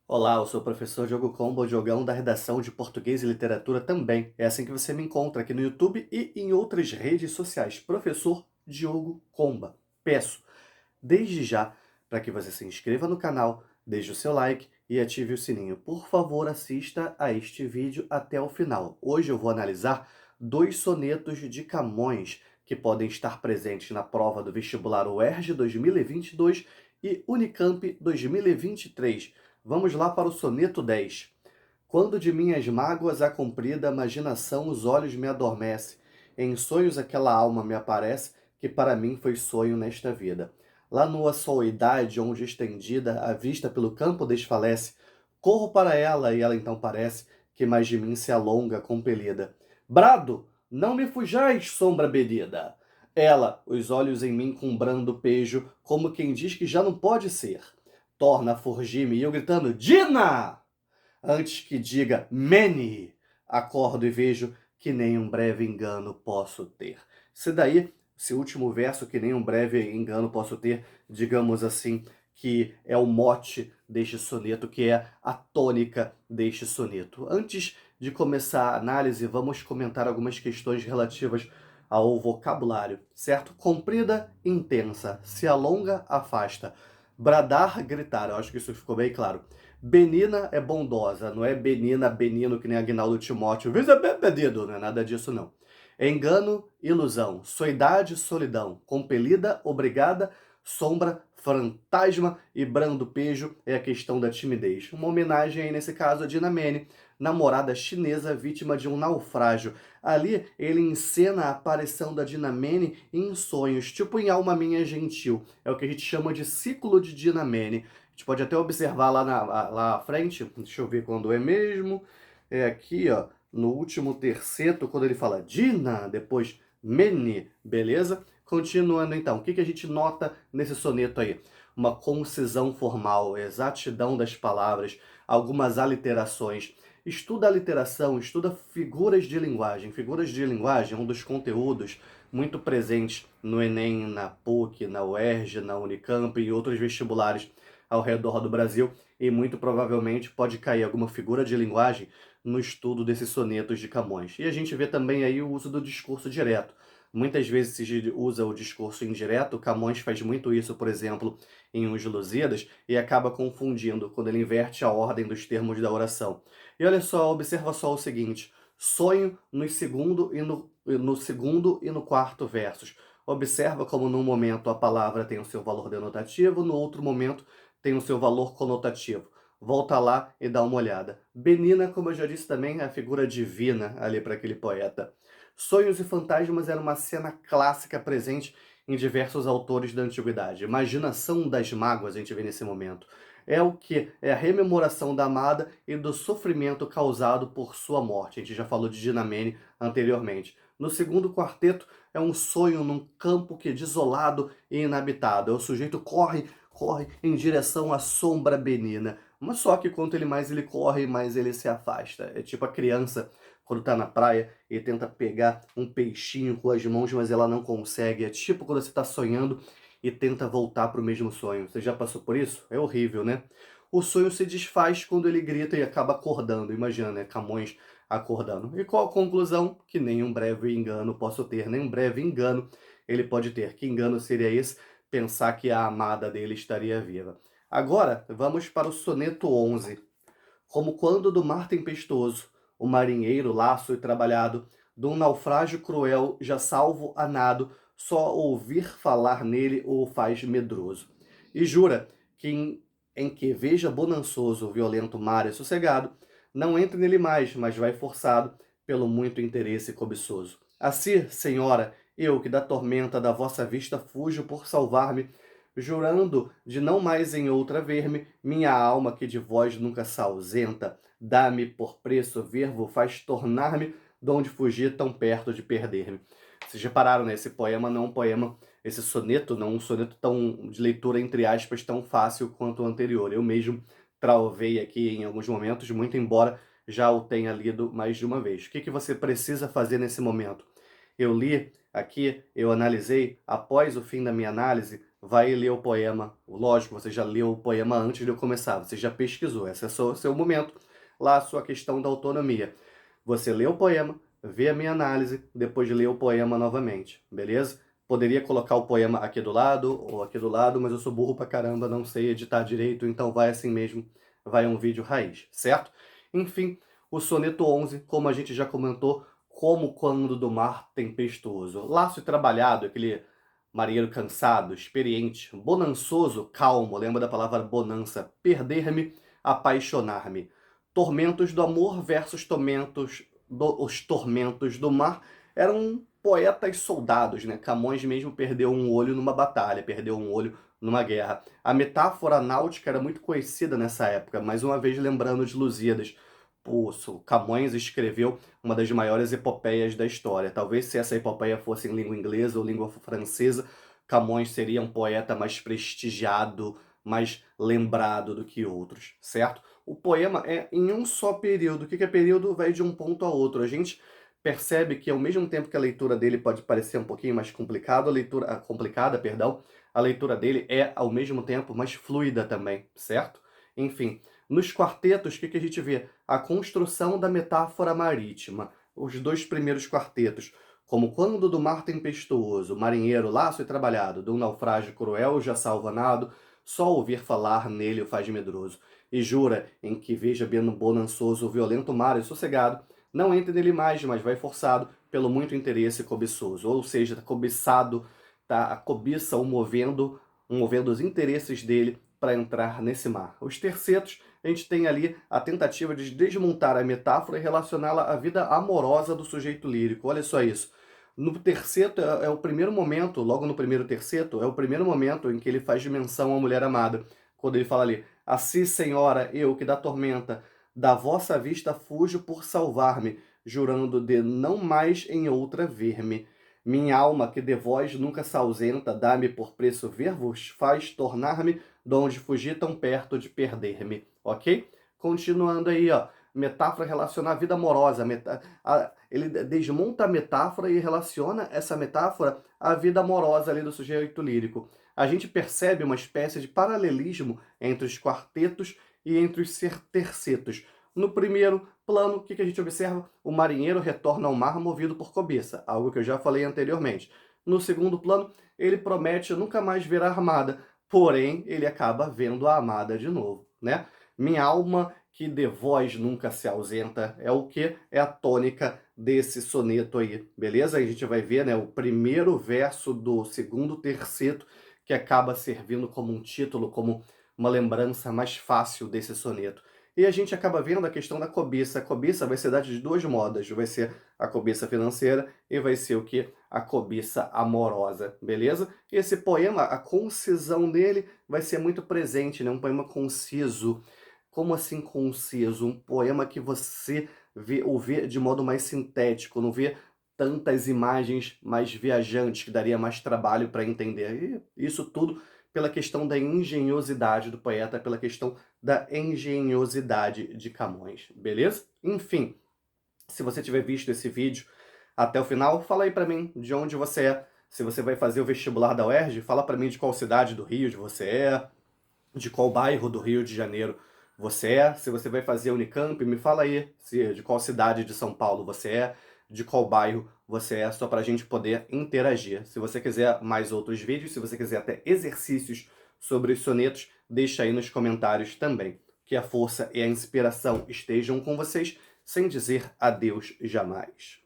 Olá, eu sou o professor Diogo Combo, o Diogão da redação de Português e Literatura também. É assim que você me encontra aqui no YouTube e em outras redes sociais. Professor Diogo Comba. Peço, desde já, para que você se inscreva no canal, deixe o seu like e ative o sininho. Por favor, assista a este vídeo até o final. Hoje eu vou analisar dois sonetos de Camões que podem estar presentes na prova do vestibular UERJ 2022 e Unicamp 2023. Vamos lá para o soneto 10. Quando de minhas mágoas a comprida imaginação os olhos me adormece, em sonhos aquela alma me aparece, que para mim foi sonho nesta vida. Lá nua soidade, onde estendida, a vista pelo campo desfalece, corro para ela, e ela então parece que mais de mim se alonga compelida. Brado, não me fujais, sombra benida! Ela, os olhos em mim com brando pejo, como quem diz que já não pode ser. Torna a fugir-me, e eu gritando, Dina! Antes que diga Mene, acordo e vejo que nem um breve engano posso ter. Se daí, esse último verso, que nem um breve engano posso ter, digamos assim, que é o mote deste soneto, que é a tônica deste soneto. Antes de começar a análise, vamos comentar algumas questões relativas ao vocabulário, certo? Comprida, intensa, se alonga, afasta. Bradar, gritar. Eu acho que isso ficou bem claro. Benina é bondosa, não é Benina, Benino, que nem Agnaldo Timóteo. Veja bem, pedido, não é nada disso, não. Engano, ilusão. Soidade, solidão. Compelida, obrigada, sombra, fantasma e brando pejo é a questão da timidez. Uma homenagem aí, nesse caso, a Dinamene, namorada chinesa vítima de um naufrágio. Ali, ele encena a aparição da Dinamene em sonhos, tipo em Alma Minha Gentil. É o que a gente chama de ciclo de Dinamene. A gente pode até observar lá à frente, deixa eu ver quando é mesmo, é aqui, ó, no último terceto, quando ele fala Dina, depois Mene, beleza? Continuando então, o que a gente nota nesse soneto aí? Uma concisão formal, exatidão das palavras, algumas aliterações. Estuda a literação, estuda figuras de linguagem. Figuras de linguagem é um dos conteúdos muito presentes no Enem, na PUC, na UERJ, na Unicamp e outros vestibulares ao redor do Brasil, e muito provavelmente pode cair alguma figura de linguagem no estudo desses sonetos de Camões. E a gente vê também aí o uso do discurso direto. Muitas vezes se usa o discurso indireto, Camões faz muito isso, por exemplo, em Os Lusíadas, e acaba confundindo quando ele inverte a ordem dos termos da oração. E olha só, observa só o seguinte, sonho no segundo e no quarto versos. Observa como num momento a palavra tem o seu valor denotativo, no outro momento tem o seu valor conotativo. Volta lá e dá uma olhada. Benina, como eu já disse também, é a figura divina ali para aquele poeta. Sonhos e fantasmas era uma cena clássica presente em diversos autores da antiguidade. Imaginação das mágoas a gente vê nesse momento. É o que? É a rememoração da amada e do sofrimento causado por sua morte. A gente já falou de Dinamene anteriormente. No segundo quarteto, é um sonho num campo que é desolado e inabitado. O sujeito corre em direção à sombra benina. Mas só que quanto ele corre, mais ele se afasta. É tipo a criança quando tá na praia e tenta pegar um peixinho com as mãos, mas ela não consegue. É tipo quando você tá sonhando e tenta voltar para o mesmo sonho. Você já passou por isso? É horrível, né? O sonho se desfaz quando ele grita e acaba acordando. Imagina, né? Camões acordando. E qual a conclusão? Que nenhum breve engano posso ter, nem um breve engano ele pode ter. Que engano seria esse? Pensar que a amada dele estaria viva. Agora, vamos para o soneto 11. Como quando do mar tempestuoso, o marinheiro, laço e trabalhado, de um naufrágio cruel, já salvo a nado, só ouvir falar nele o faz medroso. E jura que em que veja bonançoso o violento mar e sossegado, não entre nele mais, mas vai forçado pelo muito interesse cobiçoso. Assim, senhora, eu que da tormenta da vossa vista fujo por salvar-me, jurando de não mais em outra ver-me, minha alma que de vós nunca se ausenta, dá-me por preço ver-vos, faz tornar-me donde fugir tão perto de perder-me. Vocês repararam, né? Esse poema não é um poema, esse soneto não é um soneto tão de leitura, entre aspas, tão fácil quanto o anterior. Eu mesmo travei aqui em alguns momentos, muito embora já o tenha lido mais de uma vez. O que você precisa fazer nesse momento? Eu li aqui, eu analisei, após o fim da minha análise, vai ler o poema. Lógico, você já leu o poema antes de eu começar, você já pesquisou, esse é o seu momento, lá a sua questão da autonomia. Você lê o poema, vê a minha análise, depois lê o poema novamente, beleza? Poderia colocar o poema aqui do lado ou aqui do lado, mas eu sou burro pra caramba, não sei editar direito, então vai assim mesmo, vai um vídeo raiz, certo? Enfim, o soneto 11, como a gente já comentou, como quando do mar tempestuoso. Laço trabalhado, aquele marinheiro cansado, experiente, bonançoso, calmo, lembra da palavra bonança, perder-me, apaixonar-me. Tormentos do amor versus os tormentos do mar eram poetas soldados, né? Camões mesmo perdeu um olho numa batalha, perdeu um olho numa guerra. A metáfora náutica era muito conhecida nessa época, mais uma vez lembrando de Lusíadas. O Camões escreveu uma das maiores epopeias da história. Talvez se essa epopeia fosse em língua inglesa ou língua francesa, Camões seria um poeta mais prestigiado, mais lembrado do que outros, certo? O poema é em um só período. O que é período? Vai de um ponto a outro. A gente percebe que ao mesmo tempo que a leitura dele pode parecer um pouquinho mais complicado, complicada, perdão, a leitura dele é ao mesmo tempo mais fluida também, certo? Enfim, nos quartetos, o que a gente vê? A construção da metáfora marítima. Os dois primeiros quartetos, como quando do mar tempestuoso, marinheiro laço e trabalhado, de um naufrágio cruel já salva nado, só ouvir falar nele o faz medroso. E jura, em que veja bem bonançoso o violento mar e sossegado, não entre nele mais, mas vai forçado pelo muito interesse cobiçoso. Ou seja, tá cobiçado, tá a cobiça o movendo os interesses dele para entrar nesse mar. Os tercetos, a gente tem ali a tentativa de desmontar a metáfora e relacioná-la à vida amorosa do sujeito lírico. Olha só isso. No terceto é o primeiro momento, logo no primeiro terceto, é o primeiro momento em que ele faz menção à mulher amada. Quando ele fala ali, assim, senhora, eu que da tormenta, da vossa vista fujo por salvar-me, jurando de não mais em outra ver-me. Minha alma, que de vós nunca se ausenta, dá-me por preço ver-vos, faz tornar-me donde fugir tão perto de perder-me, ok? Continuando aí, ó, metáfora relacionada à vida amorosa, ele desmonta a metáfora e relaciona essa metáfora à vida amorosa ali do sujeito lírico. A gente percebe uma espécie de paralelismo entre os quartetos e entre os tercetos. No primeiro plano, o que a gente observa? O marinheiro retorna ao mar movido por cobiça, algo que eu já falei anteriormente. No segundo plano, ele promete nunca mais ver a armada, porém, ele acaba vendo a amada de novo, né? Minha alma que de vós nunca se ausenta, é o que? É a tônica desse soneto aí, beleza? Aí a gente vai ver, né, o primeiro verso do segundo terceto, que acaba servindo como um título, como uma lembrança mais fácil desse soneto. E a gente acaba vendo a questão da cobiça. A cobiça vai ser dada de duas modas. Vai ser a cobiça financeira e vai ser o que? A cobiça amorosa, beleza? E esse poema, a concisão dele vai ser muito presente, né? Um poema conciso. Como assim conciso? Um poema que você o vê de modo mais sintético, não vê tantas imagens mais viajantes, que daria mais trabalho para entender. E isso tudo pela questão da engenhosidade do poeta, pela questão da engenhosidade de Camões, beleza? Enfim, se você tiver visto esse vídeo até o final, fala aí pra mim de onde você é. Se você vai fazer o vestibular da UERJ, fala pra mim de qual cidade do Rio você é, de qual bairro do Rio de Janeiro você é. Se você vai fazer a Unicamp, me fala aí de qual cidade de São Paulo você é, de qual bairro você é, só para a gente poder interagir. Se você quiser mais outros vídeos, se você quiser até exercícios sobre os sonetos, deixa aí nos comentários também. Que a força e a inspiração estejam com vocês, sem dizer adeus jamais.